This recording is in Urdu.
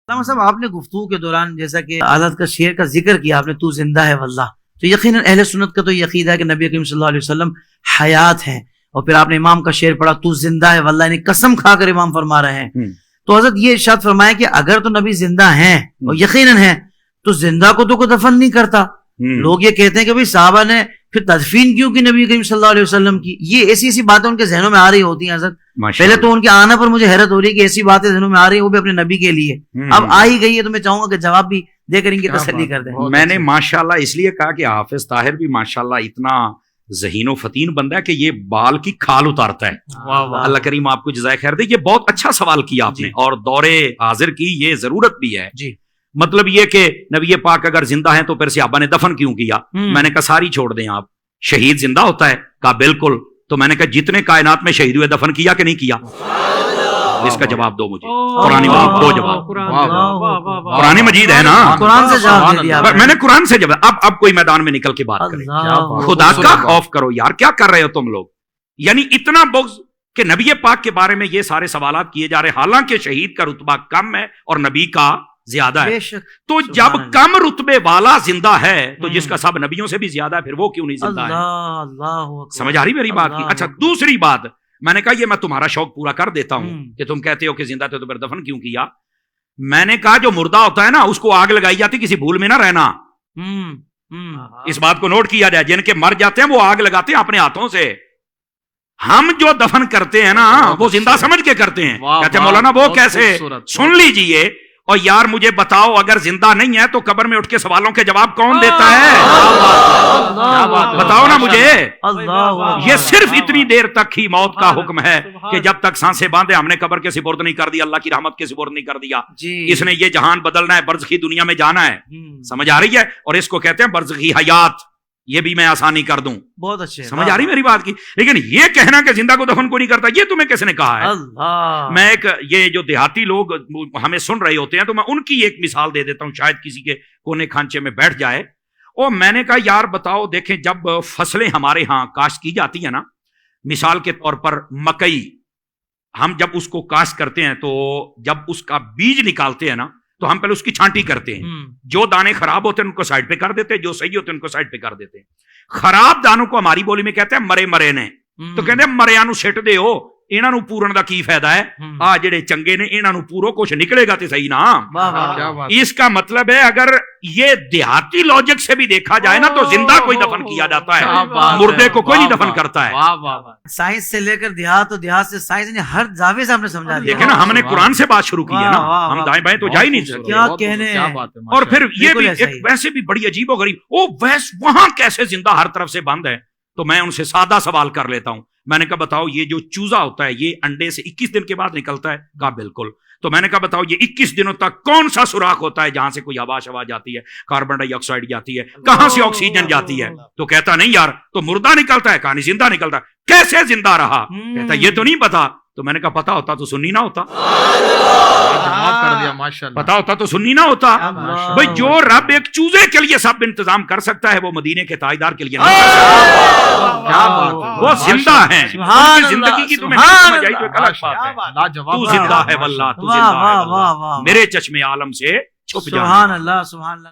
علامہ صاحب آپ نے گفتگو کے دوران جیسا کہ حضرت کا شعر کا ذکر کیا آپ نے، تو زندہ ہے واللہ، تو یقیناً اہل سنت کا تو یہ عقیدہ ہے کہ نبی کریم صلی اللہ علیہ وسلم حیات ہیں، اور پھر آپ نے امام کا شعر پڑھا تو زندہ ہے واللہ، یعنی قسم کھا کر امام فرما رہے ہیں۔ تو حضرت یہ ارشاد فرمایا کہ اگر تو نبی زندہ ہیں اور یقیناً ہیں تو زندہ کو تو کوئی دفن نہیں کرتا۔ لوگ یہ کہتے ہیں کہ بھئی صحابہ نے پھر تدفین کیوں کی نبی کریم صلی اللہ علیہ وسلم کی، یہ ایسی ایسی باتیں ان کے ذہنوں میں آ رہی ہوتی ہیں حضرت۔ پہلے تو ان کے آنا پر مجھے حیرت ہو رہی ہے کہ ایسی باتیں ذہنوں میں آ رہی ہیں وہ بھی اپنے نبی کے لیے، اب آ ہی گئی ہے تو میں چاہوں گا کہ جواب بھی دے کر ان کی تسلی کر دیں۔ میں نے ماشاءاللہ اس لیے کہا کہ حافظ طاہر بھی ماشاءاللہ اتنا ذہین و فتین بندہ ہے کہ یہ بال کی کھال اتارتا ہے۔ اللہ کریم آپ کو جزائے خیر دے۔ یہ بہت اچھا سوال کیا آپ نے، اور دور حاضر کی یہ ضرورت بھی ہے۔ مطلب یہ کہ نبی پاک اگر زندہ ہیں تو پھر صحابہ نے دفن کیوں کیا؟ میں نے کہا ساری چھوڑ دیں آپ، شہید زندہ ہوتا ہے؟ کہا بالکل۔ تو میں نے کہا جتنے کائنات میں شہید ہوئے دفن کیا کہ نہیں کیا؟ اس کا جواب دو مجھے، قرآن مجید دو جواب۔ قرآن مجید ہے نا، قرآن سے جواب دے دیا میں نے قرآن سے جواب۔ اب کوئی میدان میں نکل کے بات کرے، خدا کا خوف کرو یار، کیا کر رہے ہو تم لوگ؟ یعنی اتنا بغض کہ نبی پاک کے بارے میں یہ سارے سوالات کیے جا رہے، حالانکہ شہید کا رتبہ کم ہے اور نبی کا زیادہ ہے۔ تو جب کم رتبے والا زندہ ہے تو جس کا سب نبیوں سے بھی زیادہ ہے، پھر وہ کیوں نہیں زندہ ہے؟ سمجھ آ رہی میری بات کی؟ اچھا دوسری بات، میں نے کہا یہ میں تمہارا شوق پورا کر دیتا ہوں کہ تم کہتے ہو کہ زندہ تھے تو پھر دفن کیوں کیا؟ میں نے کہا جو مردہ ہوتا ہے نا اس کو آگ لگائی جاتی، کسی بھول میں نہ رہنا، اس بات کو نوٹ کیا جائے۔ جن کے مر جاتے ہیں وہ آگ لگاتے ہیں اپنے ہاتھوں سے، ہم جو دفن کرتے ہیں نا وہ زندہ سمجھ کے کرتے ہیں۔ کہتے ہیں مولانا وہ کیسے؟ سن لیجئے، اور یار مجھے بتاؤ اگر زندہ نہیں ہے تو قبر میں اٹھ کے سوالوں کے جواب کون دیتا ہے؟ بتاؤ نا مجھے۔ یہ صرف اتنی دیر تک ہی موت کا حکم ہے کہ جب تک سانسیں باندھے ہم نے قبر کے سپرد نہیں کر دیا، اللہ کی رحمت کے سپرد نہیں کر دیا۔ اس نے یہ جہان بدلنا ہے، برزخی دنیا میں جانا ہے، سمجھ آ رہی ہے؟ اور اس کو کہتے ہیں برزخی حیات، یہ بھی میں آسانی کر دوں۔ بہت اچھے، سمجھ آ رہی میری بات کی؟ لیکن یہ کہنا کہ زندہ کو دفن کو نہیں کرتا، یہ تمہیں کس نے کہا ہے؟ میں ایک یہ جو دیہاتی لوگ ہمیں سن رہے ہوتے ہیں تو میں ان کی ایک مثال دے دیتا ہوں، شاید کسی کے کونے کھانچے میں بیٹھ جائے۔ اور میں نے کہا یار بتاؤ، دیکھیں جب فصلیں ہمارے ہاں کاشت کی جاتی ہیں نا، مثال کے طور پر مکئی، ہم جب اس کو کاشت کرتے ہیں تو جب اس کا بیج نکالتے ہیں نا تو ہم پہلے اس کی چھانٹی کرتے ہیں، جو دانے خراب ہوتے ہیں ان کو سائڈ پہ کر دیتے ہیں، جو صحیح ہوتے ہیں ان کو سائڈ پہ کر دیتے ہیں۔ خراب دانوں کو ہماری بولی میں کہتے ہیں مرے مرے نے، تو کہتے ہیں مریا نو سٹ دے ہو، انہاں نو پورن دا کی فائدہ ہے؟ آ جڑے چنگے نے انہاں نو پورو، کچھ نکلے گا تے صحیح نا۔ اس کا مطلب ہے اگر یہ دیہاتی لاجک سے بھی دیکھا جائے نا تو زندہ کوئی دفن کیا جاتا ہے، مردے کو کوئی نہیں دفن کرتا ہے۔ سائنس سے لے کر دیہات، اور دیہات سے سائنس نے ہر زاویے سے ہم نے سمجھا دیا۔ دیکھیں نا ہم نے قرآن سے بات شروع کی ہے نا، ہم دائیں بائیں تو جا ہی نہیں سکتے۔ کیا کہنے ہیں۔ اور پھر یہ بھی ایک ویسے بھی بڑی عجیب و غریب، وہاں کیسے زندہ ہر طرف سے بند ہے؟ تو میں ان سے سادہ سوال کر لیتا ہوں، میں نے کہا بتاؤ یہ جو چوزا ہوتا ہے یہ انڈے سے 21 دن کے بعد نکلتا ہے؟ کہا بالکل۔ تو میں نے کہا بتاؤ یہ 21 دنوں تک کون سا سوراخ ہوتا ہے جہاں سے کوئی ہوا شوا جاتی ہے، کاربن ڈائی آکسائڈ جاتی ہے، کہاں سے آکسیجن جاتی ہے؟ تو کہتا نہیں یار تو مردہ نکلتا ہے، کہا نہیں زندہ نکلتا ہے۔ کیسے زندہ رہا؟ کہتا یہ تو نہیں پتا۔ تو میں نے کہا پتا ہوتا تو سنی نہ ہوتا، پتا ہوتا تو سنی نہ ہوتا۔ بھئی جو رب ایک چوزے کے لیے سب انتظام کر سکتا ہے وہ مدینے کے تاجدار کے لیے نہیں کر سکتا۔ وہ زندہ ہیں، زندگی کی تمہیں نہیں سمجھ آئی تو ایک الگ بات ہے۔ تو زندہ ہے واللہ، تو زندہ ہے واللہ، میرے چشم عالم سے چھپ جانا۔ سبحان اللہ، سبحان اللہ۔